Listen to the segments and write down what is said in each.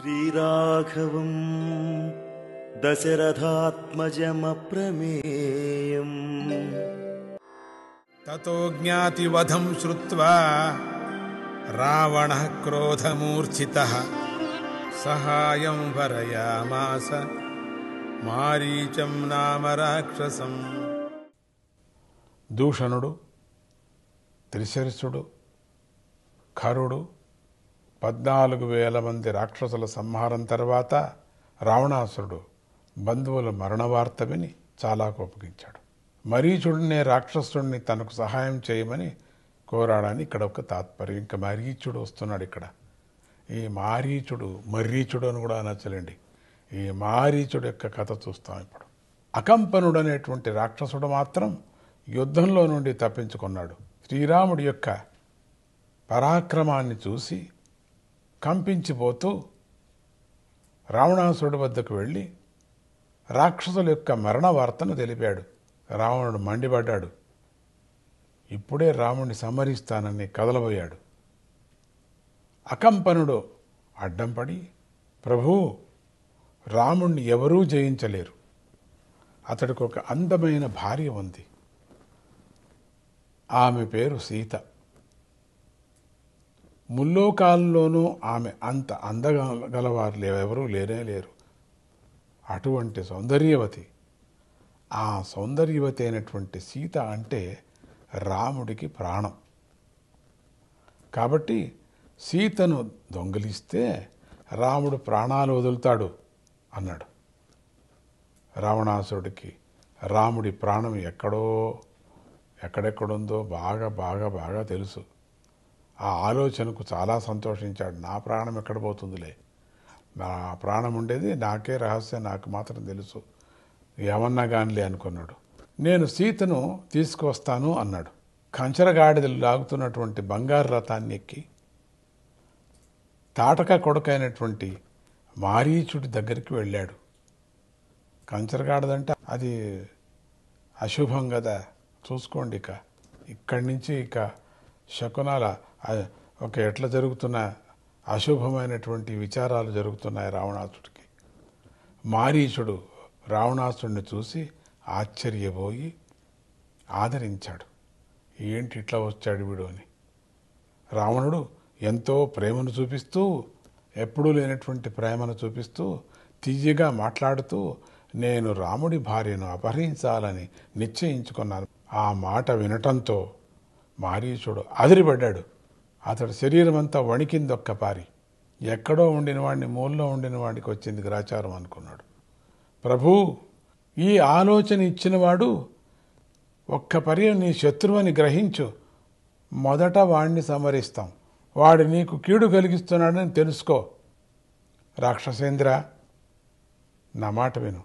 శ్రీరాఘవం దశరథాత్మజమప్రమేయం తతో జ్ఞాతివధం శ్రుత్వా రావణః క్రోధమూర్ఛితః సహాయం వరయామాస మారీచం నామ రాక్షసం. దూషణుడు, త్రిశిరసుడు, ఖరుడు 14,000 మంది రాక్షసుల సంహారం తర్వాత రావణాసురుడు బంధువుల మరణ వార్త విని చాలా కోపగించాడు. మరీచుడినే రాక్షసుడిని తనకు సహాయం చేయమని కోరాడని ఇక్కడ ఒక తాత్పర్యం. ఇంకా మరీచుడు వస్తున్నాడు. ఇక్కడ ఈ మర్రీచుడు అని కూడా అనొచ్చలేండి. ఈ మారీచుడు యొక్క కథ చూస్తాం ఇప్పుడు. అకంపనుడు అనేటువంటి రాక్షసుడు మాత్రం యుద్ధంలో నుండి తప్పించుకున్నాడు. శ్రీరాముడి యొక్క పరాక్రమాన్ని చూసి కంపించిపోతూ రావణాసురుడి వద్దకు వెళ్ళి రాక్షసుల యొక్క మరణ వార్తను తెలిపాడు. రావణుడు మండిపడ్డాడు. ఇప్పుడే రాముడిని సంహరిస్తానని కదలబోయాడు. అకంపనుడు అడ్డం పడి, ప్రభూ, రాముణ్ణి ఎవరూ జయించలేరు. అతడికి ఒక అందమైన భార్య ఉంది. ఆమె పేరు సీత. ముల్లోకాల్లోనూ ఆమె అంత అందగలవారు ఎవరూ లేరు. అటువంటి సౌందర్యవతి. ఆ సౌందర్యవతి అయినటువంటి సీత అంటే రాముడికి ప్రాణం. కాబట్టి సీతను దొంగిలిస్తే రాముడు ప్రాణాలు వదులుతాడు అన్నాడు. రావణాసురుడికి రాముడి ప్రాణం ఎక్కడెక్కడుందో బాగా తెలుసు. ఆ ఆలోచనకు చాలా సంతోషించాడు. నా ప్రాణం ఎక్కడ పోతుందిలే, నా ప్రాణం ఉండేది నాకే రహస్యం, నాకు మాత్రం తెలుసు, ఏమన్నా కానిలే అనుకున్నాడు. నేను సీతను తీసుకువస్తాను అన్నాడు. కంచరగాడిదలు లాగుతున్నటువంటి బంగారు రథాన్ని ఎక్కి తాటక కొడుకైనటువంటి మారీచుడి దగ్గరికి వెళ్ళాడు. కంచరగాడిదంటే అది అశుభం కదా, చూసుకోండి. ఇక్కడి నుంచి శకునాల ఎట్లా జరుగుతున్న అశుభమైనటువంటి విచారాలు జరుగుతున్నాయి రావణాసుడికి. మారీచుడు రావణాసుడిని చూసి ఆశ్చర్యపోయి ఆదరించాడు. ఏంటి ఇట్లా వచ్చాడు వీడు అని. రావణుడు ఎంతో ప్రేమను చూపిస్తూ, ఎప్పుడూ లేనటువంటి ప్రేమను చూపిస్తూ, తీయగా మాట్లాడుతూ, నేను రాముడి భార్యను అపహరించాలని నిశ్చయించుకున్నాను. ఆ మాట వినటంతో మారీచుడు అదిరిపడ్డాడు. అతడు శరీరం అంతా వణికింది పారి. ఎక్కడో ఉండిన వాడిని మూలలో ఉండిన వాడికి వచ్చింది గ్రాచారం అనుకున్నాడు. ప్రభూ, ఈ ఆలోచన ఇచ్చినవాడు పరి నీ శత్రువుని గ్రహించు, మొదట వాడిని సంహరిస్తాం, వాడు నీకు కీడు కలిగిస్తున్నాడని తెలుసుకో. రాక్షసేంద్ర, నా మాట విను.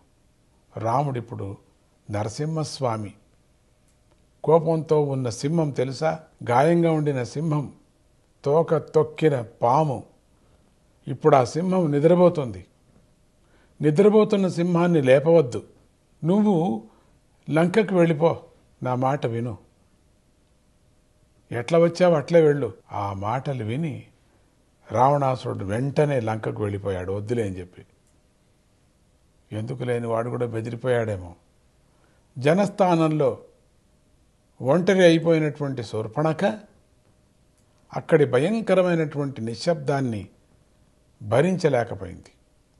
రాముడిప్పుడు నరసింహస్వామి. కోపంతో ఉన్న సింహం తెలుసా? గాయంగా ఉండిన సింహం, తోక తొక్కిన పాము. ఇప్పుడు ఆ సింహం నిద్రపోతుంది. నిద్రపోతున్న సింహాన్ని లేపవద్దు. నువ్వు లంకకు వెళ్ళిపో, నా మాట విను. ఎట్లా వచ్చావు అట్లే వెళ్ళు. ఆ మాటలు విని రావణాసురుడు వెంటనే లంకకు వెళ్ళిపోయాడు, వద్దులే అని చెప్పి. ఎందుకు లేని వాడు కూడా బెదిరిపోయాడేమో. జనస్థానంలో ఒంటరి అయిపోయినటువంటి శూర్పణఖ అక్కడి భయంకరమైనటువంటి నిశ్శబ్దాన్ని భరించలేకపోయింది.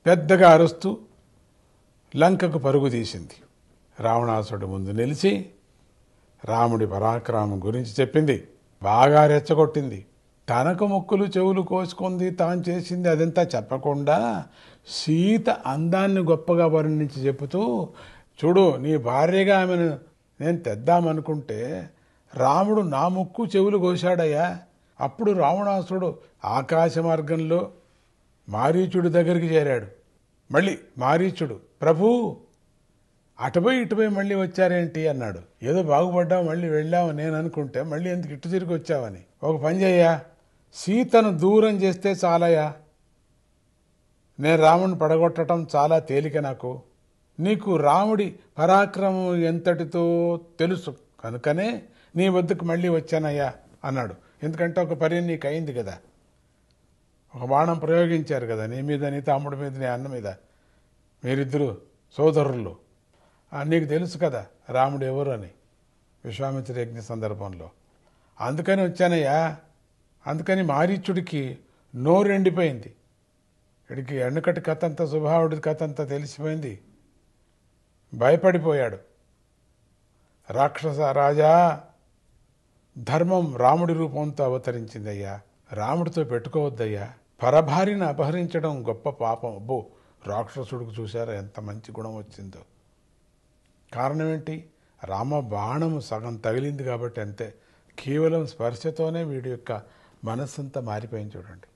పెద్దగా అరుస్తూ లంకకు పరుగు తీసింది. రావణాసురుడు ముందు నిలిచి రాముడి పరాక్రమం గురించి చెప్పింది. బాగా రెచ్చగొట్టింది. తనకు ముక్కులు చెవులు కోసుకుంది, తాను చేసింది అదంతా చెప్పకుండా సీత అందాన్ని గొప్పగా వర్ణించి చెబుతూ, చూడు, నీ భార్యగా ఆమెను నేను తెద్దామనుకుంటే రాముడు నా ముక్కు చెవులు కోశాడయ్యా. అప్పుడు రావణాసురుడు ఆకాశ మార్గంలో మారీచుడి దగ్గరికి చేరాడు. మళ్ళీ మారీచుడు, ప్రభూ, అటుపోయి మళ్ళీ వచ్చారేంటి అన్నాడు. ఏదో బాగుపడ్డావు, మళ్ళీ వెళ్ళావు నేను అనుకుంటే మళ్ళీ ఎందుకు ఇటు తిరిగి వచ్చావని. ఒక పని చెయ్యా, సీతను దూరం చేస్తే చాలయ్యా, నేను రాముడిని పడగొట్టడం చాలా తేలిక నాకు. నీకు రాముడి పరాక్రమం ఎంతటితో తెలుసు కనుకనే నీ వద్దకు మళ్ళీ వచ్చానయ్యా అన్నాడు. ఎందుకంటే ఒక పని నీకు అయింది కదా. ఒక బాణం ప్రయోగించారు కదా, నీ మీద, నీ తమ్ముడి మీద, నీ అన్న మీద, మీరిద్దరు సోదరులు. నీకు తెలుసు కదా రాముడు ఎవరు అని విశ్వామిత్ర యజ్ఞ సందర్భంలో. అందుకని వచ్చానయ్యా. అందుకని మారీచుడికి నోరు ఎండిపోయింది. వీడికి ఎన్నికటి కథ అంతా, సుభావుడి కథ అంతా తెలిసిపోయింది. భయపడిపోయాడు. రాక్షస రాజా, ధర్మం రాముడి రూపంతో అవతరించిందయ్యా, రాముడితో పెట్టుకోవద్దయ్యా, పరభార్యను అపహరించడం గొప్ప పాపం. అబ్బో, రాక్షసుడికి చూశారా ఎంత మంచి గుణం వచ్చిందో. కారణం ఏంటి? రామ బాణము సగం తగిలింది కాబట్టి అంతే. కేవలం స్పర్శతోనే వీడి యొక్క మనస్సంతా మారిపోయింది చూడండి.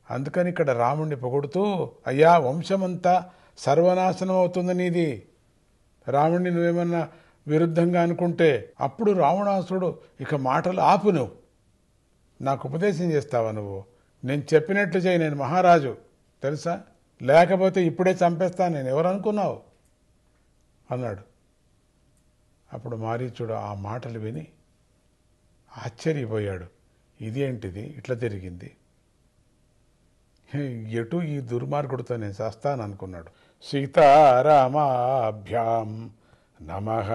అందుకని ఇక్కడ రాముడిని పొగుడుతూ, అయ్యా వంశమంతా సర్వనాశనం అవుతుంది నీది, రాముడిని నువ్వేమన్నా విరుద్ధంగా అనుకుంటే అప్పుడు రావణాసురుడు ఇక మాటలు ఆపు, నువ్వు నాకు ఉపదేశం చేస్తావా, నువ్వు నేను చెప్పినట్లు చేయి, నేను మహారాజు తెలుసా, లేకపోతే ఇప్పుడే చంపేస్తాను, నేను ఎవరు అనుకున్నావు అన్నాడు. అప్పుడు మారీచుడు ఆ మాటలు విని ఆశ్చర్యపోయాడు. ఇదేంటిది ఇట్లా జరిగింది, ఎటు ఈ దుర్మార్గుడితో నేను చేస్తాను అనుకున్నాడు. సీతారామాభ్యాం నమః.